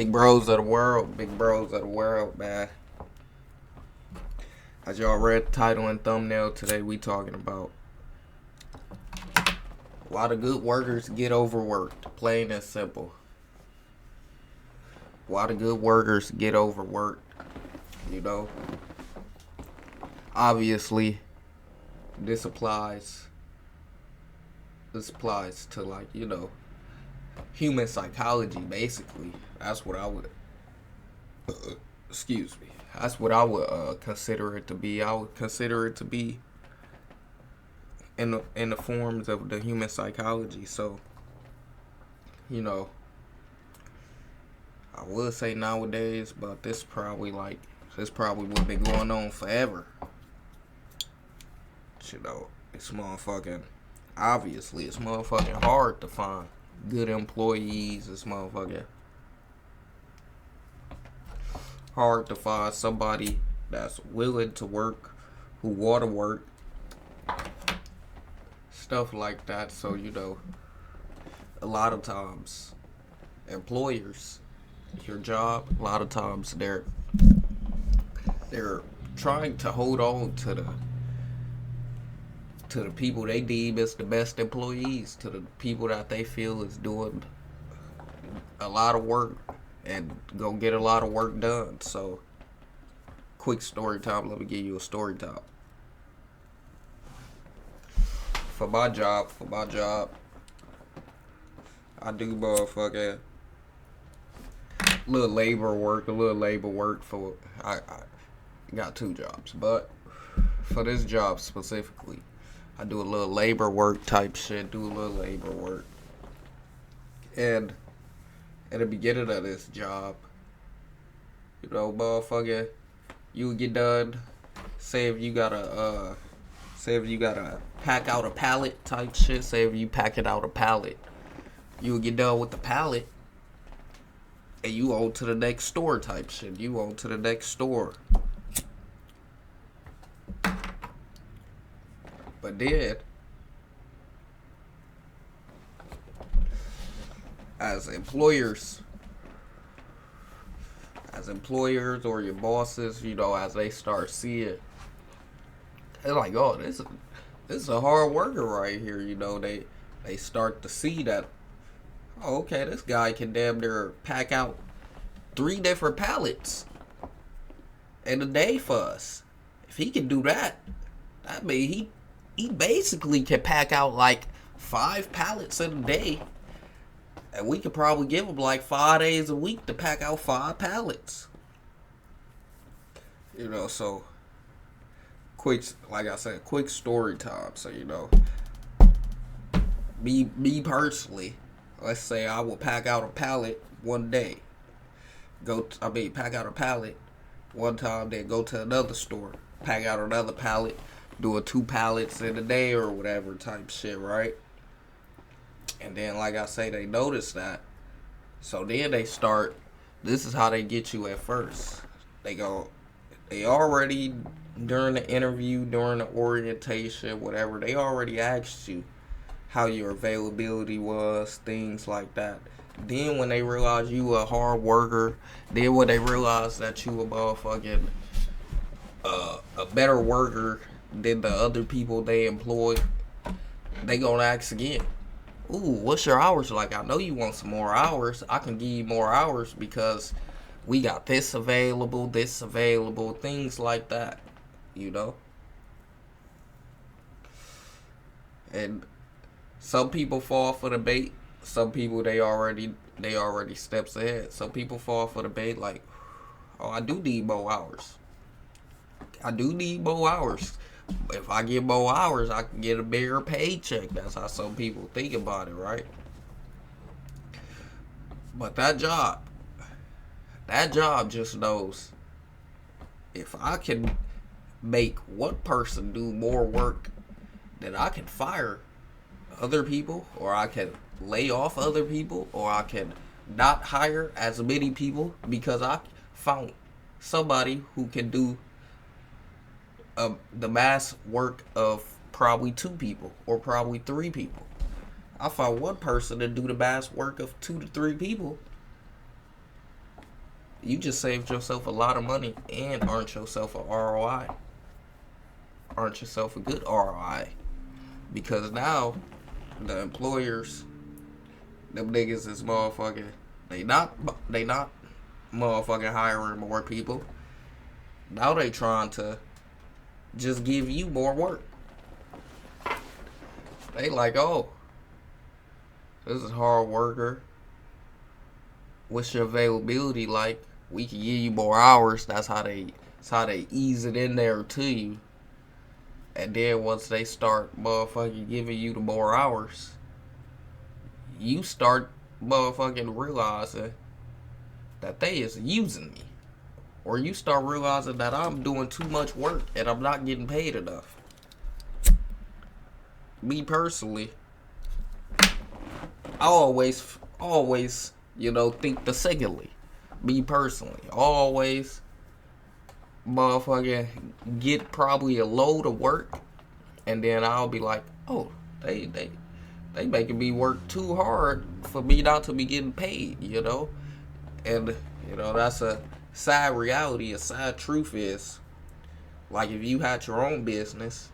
Big bros of the world, man. As y'all read the title and thumbnail, today we talking about why the good workers get overworked. Plain and simple. Why the good workers get overworked. You know, obviously, this applies to, like, human psychology, basically. That's what I would excuse me. That's what I would consider it to be. I would consider it to be in the forms of the human psychology. So, I would say nowadays, but this probably what been going on forever. It's motherfucking obviously it's motherfucking hard to find good employees. It's motherfucking hard to find somebody that's willing to work, who want to work, stuff like that. So, a lot of times employers, your job, a lot of times they're trying to hold on to the people they deem as the best employees, to the people that they feel is doing a lot of work and go get a lot of work done. So, quick story time. Let me give you a story time. For my job, I do motherfucking a little labor work for. I got two jobs, but for this job specifically, I do a little labor work type shit. And at the beginning of this job, motherfucker, you get done. Say if you gotta pack out a pallet type shit. Say if you packing out a pallet, you would get done with the pallet, and you on to the next store type shit. You on to the next store. But then, as employers or your bosses, as they start seeing, they're like, oh, this is a hard worker right here. They start to see that, oh, okay, this guy can damn near pack out 3 different pallets in a day for us. If he can do that, that means he basically can pack out like 5 pallets in a day. And we could probably give him like 5 days a week to pack out 5 pallets. So quick story time. So, me personally, let's say I will pack out a pallet one day. Pack out a pallet one time, then go to another store, pack out another pallet, doing 2 pallets in a day or whatever type shit, right? And then, like I say, they notice that. So then they start, this is how they get you at first. They already, during the interview, during the orientation, whatever, they already asked you how your availability was, things like that. Then when they realize you a hard worker, then when they realize that you a motherfucking, a better worker than the other people they employ, they gonna ask again. Ooh, what's your hours like? I know you want some more hours. I can give you more hours because we got this available, things like that, And some people fall for the bait. Some people they already steps ahead. Some people fall for the bait like, oh, I do need more hours. If I get more hours, I can get a bigger paycheck. That's how some people think about it, right? But that job just knows, if I can make one person do more work, then I can fire other people, or I can lay off other people, or I can not hire as many people because I found somebody who can do the mass work of probably 2 people or probably 3 people. I found one person to do the mass work of 2 to 3 people, You just saved yourself a lot of money and earned yourself a ROI. Earned yourself a good ROI. Because now the employers, them niggas is motherfucking, they not motherfucking hiring more people. Now they trying to just give you more work. They like, oh, this is a hard worker. What's your availability like? We can give you more hours. That's how they ease it in there to you. And then once they start motherfucking giving you the more hours, you start motherfucking realizing that they is using me. Or you start realizing that I'm doing too much work and I'm not getting paid enough. Me personally, I always, think the secondly. Me personally, always motherfucking get probably a load of work, and then I'll be like, oh, they making me work too hard for me not to be getting paid, and that's a sad reality. A sad truth is, like, if you had your own business,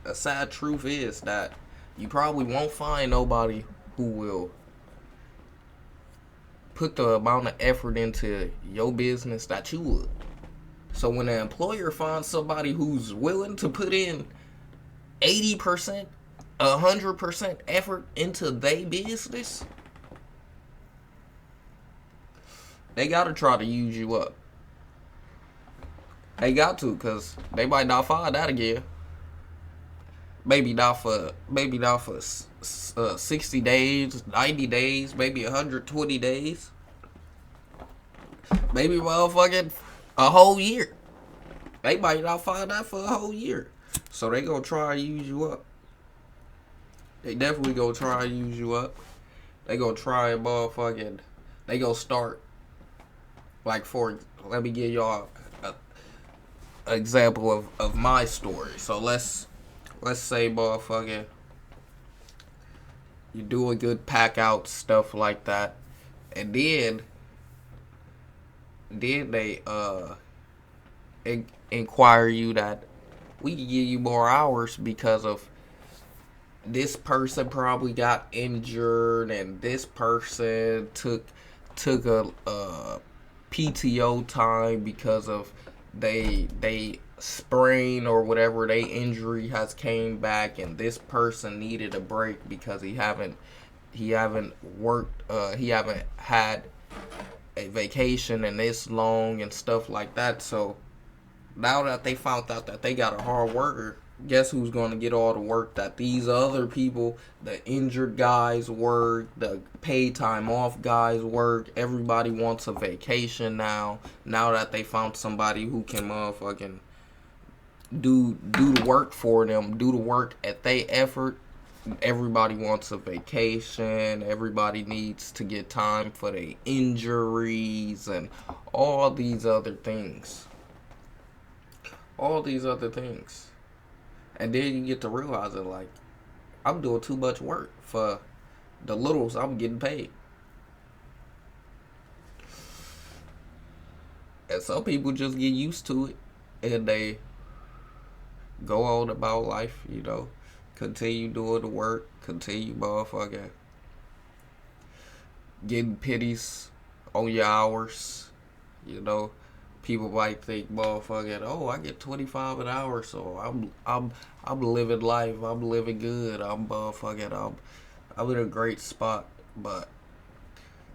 a sad truth is that you probably won't find nobody who will put the amount of effort into your business that you would. So when an employer finds somebody who's willing to put in 80%, 100% effort into their business, they gotta try to use you up. They got to, cause they might not find that again. Maybe not for 60 days, 90 days, maybe 120 days. Maybe motherfucking a whole year. They might not find that for a whole year. So they gonna try and use you up. They definitely gonna try and use you up. They gonna try and motherfucking, they gonna start, like, let me give y'all an example of my story. So let's say motherfucking, you do a good pack out, stuff like that, and then they inquire you that we can give you more hours because of this person probably got injured and this person took a PTO time because of they sprain or whatever, they injury has came back, and this person needed a break because he haven't worked, he haven't had a vacation in this long and stuff like that. So now that they found out that they got a hard worker, guess who's going to get all the work that these other people, the injured guys, work, the paid time off guys work. Everybody wants a vacation now that they found somebody who can motherfucking do the work for them, do the work at their effort. Everybody wants a vacation. Everybody needs to get time for their injuries and all these other things. And then you get to realize it, like, I'm doing too much work for the littles I'm getting paid. And some people just get used to it and they go on about life, continue doing the work, continue motherfucking getting pities on your hours, People might think, motherfucking, oh, I get 25 an hour, so I'm living life, I'm living good, I'm in a great spot. But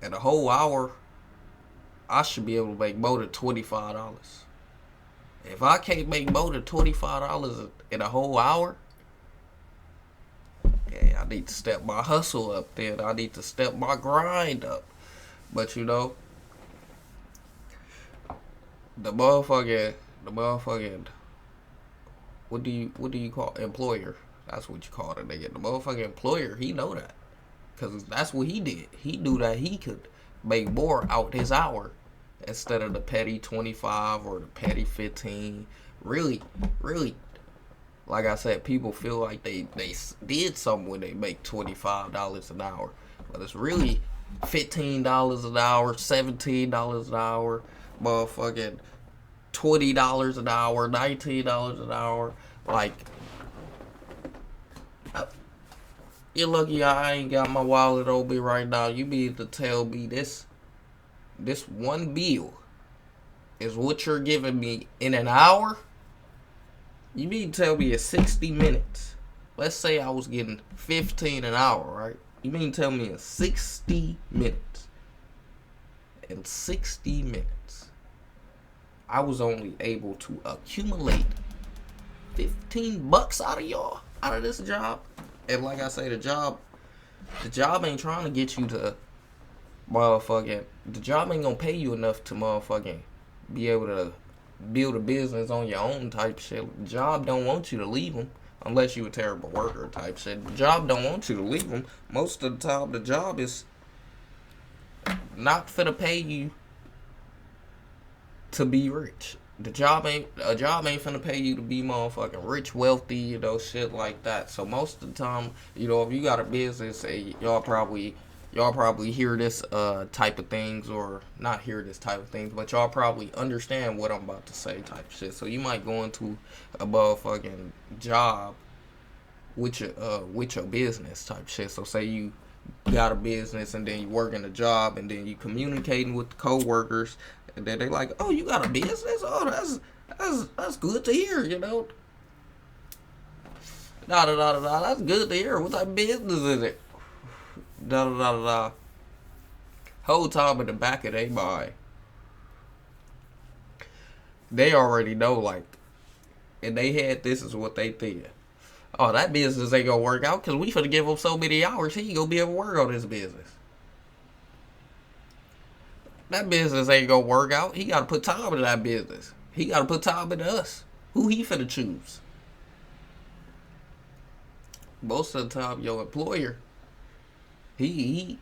in a whole hour, I should be able to make more than $25. If I can't make more than $25 in a whole hour, yeah, I need to step my hustle up then. I need to step my grind up. But the motherfucking, what do you call employer? That's what you call it, nigga. The motherfucking employer, he know that, cause that's what he did. He knew that he could make more out his hour instead of the petty 25 or the petty 15. Really, like I said, people feel like they did something when they make $25 an hour, but it's really $15 an hour, $17 an hour. motherfucking $20 an hour, $19 an hour. Like, you're lucky I ain't got my wallet on me right now. You mean to tell me this one bill is what you're giving me in an hour? You mean to tell me it's 60 minutes? Let's say I was getting 15 an hour, right? You mean to tell me in 60 minutes? In 60 minutes, I was only able to accumulate $15 out of y'all, out of this job. And like I say, the job ain't trying to get you to motherfucking, the job ain't gonna pay you enough to motherfucking be able to build a business on your own type shit. The job don't want you to leave them unless you a terrible worker type shit. The job don't want you to leave them. Most of the time, the job is not finna pay you to be rich. A job ain't finna pay you to be motherfucking rich, wealthy, shit like that. So most of the time, if you got a business, y'all probably hear this type of things, or not hear this type of things, but y'all probably understand what I'm about to say type shit. So you might go into a motherfucking job with your business type shit. So say you got a business and then you work in a job and then you communicating with the coworkers, and then they like, oh, you got a business? Oh, that's good to hear, Nah, that's good to hear. What type of business is it? Whole time in the back of their mind, they already know, like, in their head, this is what they think. Oh, that business ain't gonna work out because we finna give him so many hours, he ain't gonna be able to work on this business. That business ain't gonna work out. He gotta put time into that business. He gotta put time into us. Who he finna choose? Most of the time, your employer, she,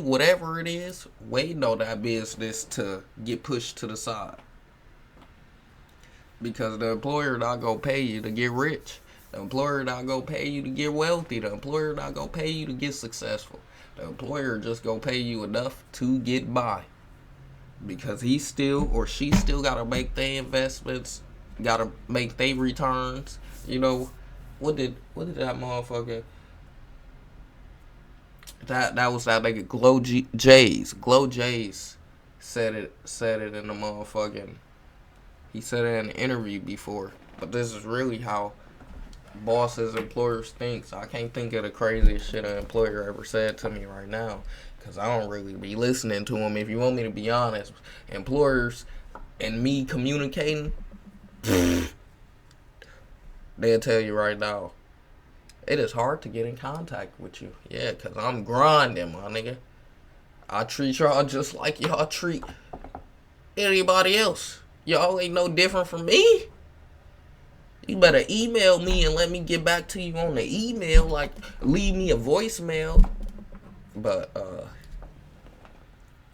whatever it is, waiting on that business to get pushed to the side. Because the employer not gonna pay you to get rich. The employer not gonna pay you to get wealthy. The employer not gonna pay you to get successful. The employer just gonna pay you enough to get by. Because he still or she still gotta make their investments, gotta make their returns. What did that motherfucker? That was that nigga Glow Jays. Glow Jays said it in the motherfucking. He said it in an interview before, but this is really how bosses, employers think. So I can't think of the craziest shit an employer ever said to me right now, because I don't really be listening to them. If you want me to be honest, employers and me communicating, they'll tell you right now, it is hard to get in contact with you. Yeah, because I'm grinding, my nigga. I treat y'all just like y'all treat anybody else. Y'all ain't no different from me. You better email me and let me get back to you on the email. Like, leave me a voicemail. But,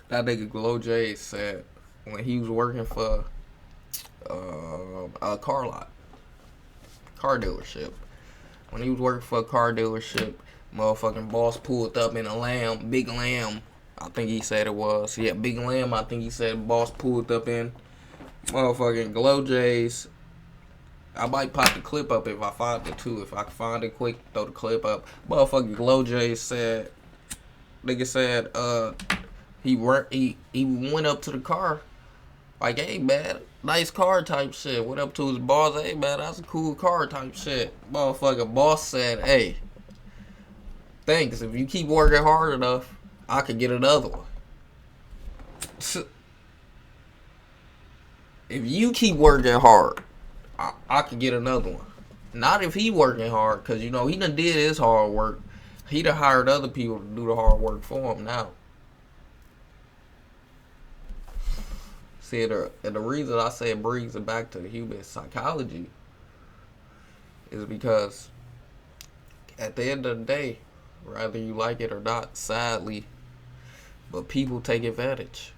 that nigga Glow J said when he was working for a car dealership. When he was working for a car dealership, motherfucking boss pulled up in a Lamb, big Lamb, I think he said it was. Yeah, big Lamb, I think he said boss pulled up in. Motherfucking Glow J's. I might pop the clip up if I find it too. If I can find it quick, throw the clip up. Motherfucking Glow J's said, nigga said, he went up to the car, like, hey man, nice car type shit. Went up to his boss, hey man, that's a cool car type shit. Motherfucking boss said, hey, thanks. If you keep working hard enough, I could get another one. If you keep working hard, I could get another one. Not if he working hard, because, he done did his hard work. He done hired other people to do the hard work for him now. See, and the reason I say it brings it back to human psychology is because at the end of the day, whether you like it or not, sadly, but people take advantage.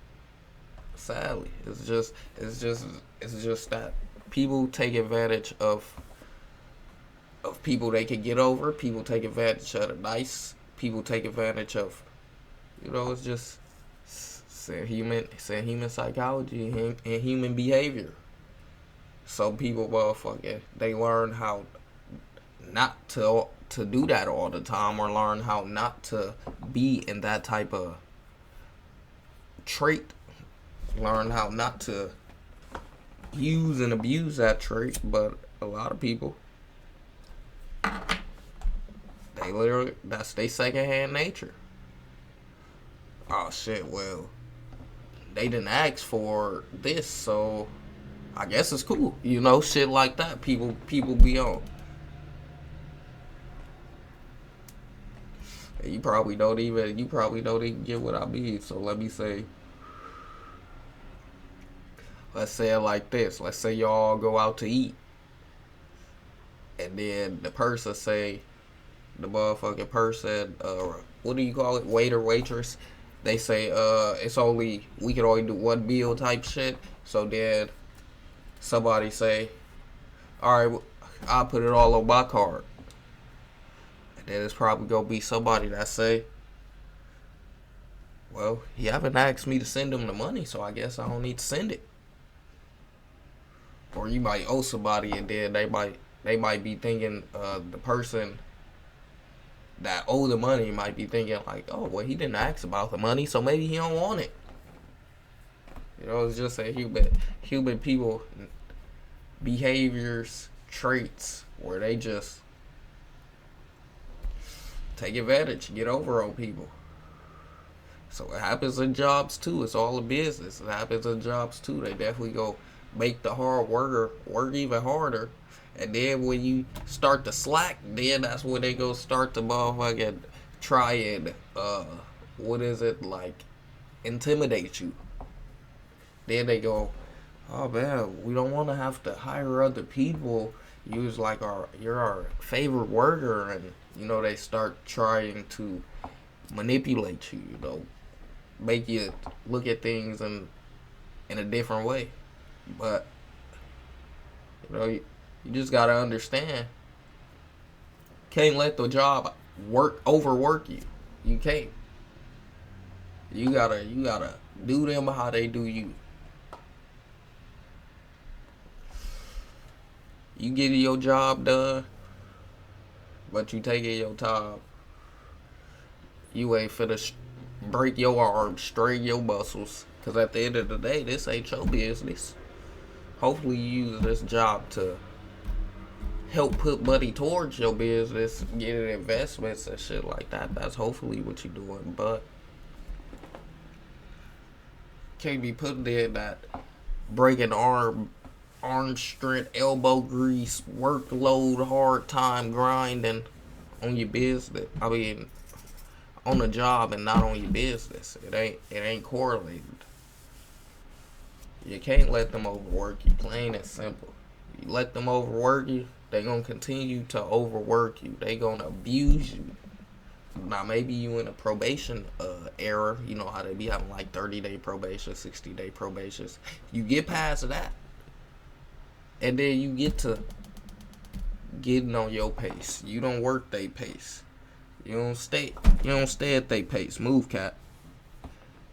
Sadly, it's just that people take advantage of people they can get over. People take advantage of the nice. People take advantage of, it's just It's in human psychology and human behavior. Some people, motherfucker, they learn how not to do that all the time, or learn how not to be in that type of trait. Learn how not to use and abuse that trait. But a lot of people, they literally, that's their secondhand nature. Oh shit, well, they didn't ask for this, so I guess it's cool. Shit like that. People be on. You probably don't even get what I mean. So let me say, let's say it like this. Let's say y'all go out to eat, and then the person say, the motherfucking person, what do you call it, waiter, waitress, they say, we can only do one meal type shit. So then somebody say, alright, I'll put it all on my card. And then it's probably gonna be somebody that say, well, you haven't asked me to send them the money, so I guess I don't need to send it. Or you might owe somebody, and then they might be thinking, the person that owe the money might be thinking like, oh, well, he didn't ask about the money, so maybe he don't want it. It's just a human people behaviors, traits, where they just take advantage, get over on people. So it happens in jobs too. It's all a business. It happens in jobs too. They definitely go make the hard worker work even harder. And then when you start to slack, then that's when they go start to motherfucking try and, intimidate you. Then they go, oh man, we don't want to have to hire other people. You're our favorite worker. And, they start trying to manipulate you, make you look at things in a different way. But, you just gotta understand, can't let the job overwork you. You can't. You gotta do them how they do you. You getting your job done, but you taking your time. You ain't finna break your arms, strain your muscles, cause at the end of the day, this ain't your business. Hopefully you use this job to help put money towards your business, getting investments and shit like that. That's hopefully what you're doing, but can't be putting in that breaking arm strength, elbow grease, workload, hard time grinding on your business. I mean, on the job and not on your business. It ain't correlated. You can't let them overwork you, plain and simple. You let them overwork you, they gonna continue to overwork you. They gonna abuse you. Now maybe you in a probation era. You know how they be having like 30-day probation, 60-day probations. You get past that, and then you get to getting on your pace. You don't work their pace. You don't stay at their pace. Move, cat.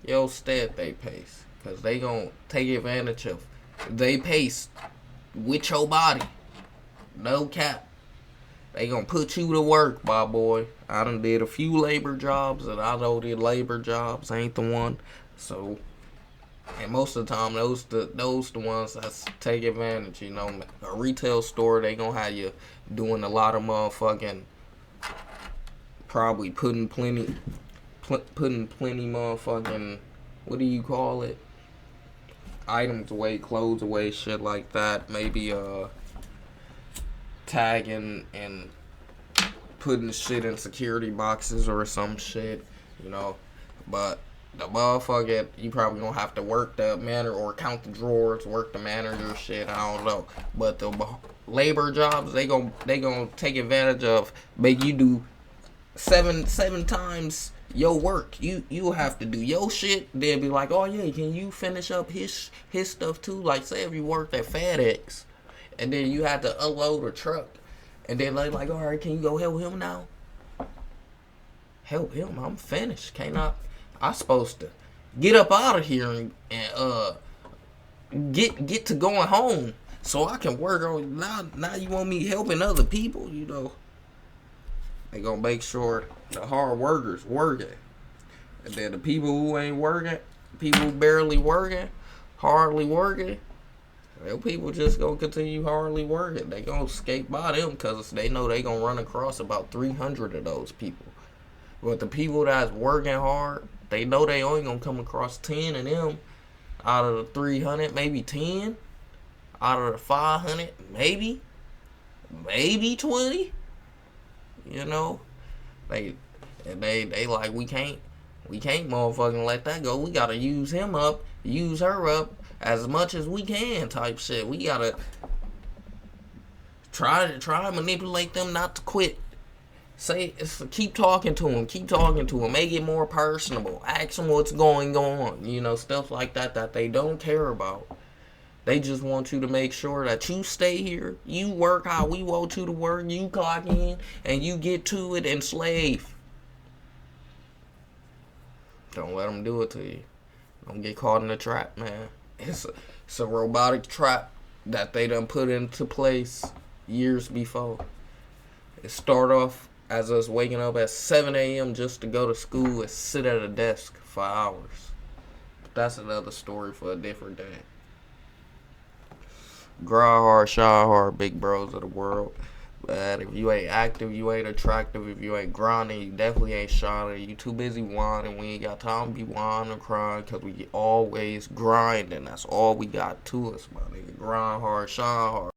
You don't stay at their pace, cause they gonna take advantage of they pace with your body. No cap. They gonna put you to work, my boy. I done did a few labor jobs, and I know the labor jobs ain't the one. So, and most of the time, those the ones that take advantage. A retail store, they gonna have you doing a lot of motherfucking, probably putting plenty motherfucking, what do you call it? Items away, clothes away, shit like that. Maybe tagging and putting shit in security boxes or some shit, But the motherfucker, you probably gonna have to work the manager or count the drawers, work the manager shit. I don't know. But the labor jobs, they gonna take advantage of, make you do seven times your work. You have to do your shit. They'll be like, oh yeah, can you finish up his stuff too? Like, say if you worked at FedEx, and then you had to unload a truck, and then they like, all right, can you go help him now? Help him? I'm finished. Can't I supposed to get up out of here and get to going home so I can work on. Now you want me helping other people, you know. They gonna make sure the hard workers working. And then the people who ain't working, people who barely working, hardly working, well, people just gonna continue hardly working. They gonna skate by them because they know they gonna run across about 300 of those people. But the people that's working hard, they know they only gonna come across 10 of them out of the 300, maybe 10 out of the 500, maybe 20. You know, they like we can't motherfucking let that go. We gotta use him up, use her up as much as we can, type shit. We gotta try and manipulate them not to quit. Keep talking to them, make it more personable, ask them what's going on, you know, stuff like that they don't care about. They just want you to make sure that you stay here, you work how we want you to work, you clock in, and you get to it and slave. Don't let them do it to you. Don't get caught in the trap, man. It's a robotic trap that they done put into place years before. It start off as us waking up at 7 a.m. just to go to school and sit at a desk for hours. But that's another story for a different day. Grind hard, shine hard, big bros of the world. But if you ain't active, you ain't attractive. If you ain't grinding, you definitely ain't shining. You too busy whining. We ain't got time to be whining or crying because we always grinding. That's all we got to us, my nigga. Grind hard, shine hard.